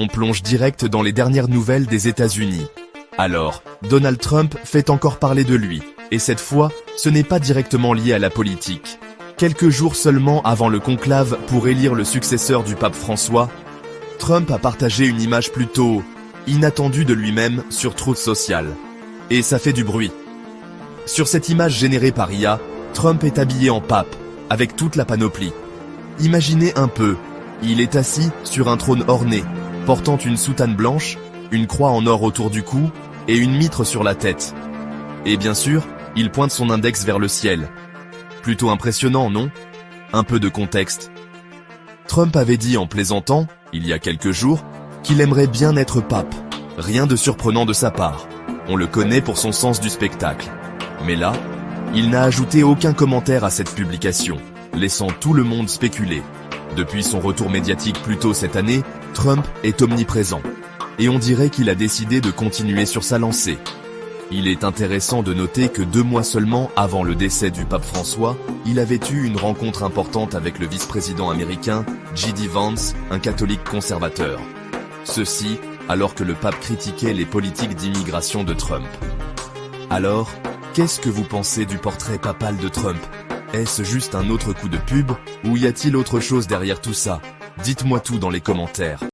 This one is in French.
On plonge direct dans les dernières nouvelles des États-Unis. Alors, Donald Trump fait encore parler de lui, et cette fois, ce n'est pas directement lié à la politique. Quelques jours seulement avant le conclave pour élire le successeur du pape François, Trump a partagé une image plutôt inattendue de lui-même sur Truth Social. Et ça fait du bruit. Sur cette image générée par IA, Trump est habillé en pape, avec toute la panoplie. Imaginez un peu, il est assis sur un trône orné, portant une soutane blanche, une croix en or autour du cou et une mitre sur la tête. Et bien sûr, il pointe son index vers le ciel. Plutôt impressionnant, non? Un peu de contexte. Trump avait dit en plaisantant, il y a quelques jours, qu'il aimerait bien être pape. Rien de surprenant de sa part. On le connaît pour son sens du spectacle. Mais là, il n'a ajouté aucun commentaire à cette publication, laissant tout le monde spéculer. Depuis son retour médiatique plus tôt cette année, Trump est omniprésent. Et on dirait qu'il a décidé de continuer sur sa lancée. Il est intéressant de noter que 2 mois seulement avant le décès du pape François, il avait eu une rencontre importante avec le vice-président américain J.D. Vance, un catholique conservateur. Ceci, alors que le pape critiquait les politiques d'immigration de Trump. Alors, qu'est-ce que vous pensez du portrait papal de Trump? Est-ce juste un autre coup de pub, ou y a-t-il autre chose derrière tout ça? Dites-moi tout dans les commentaires.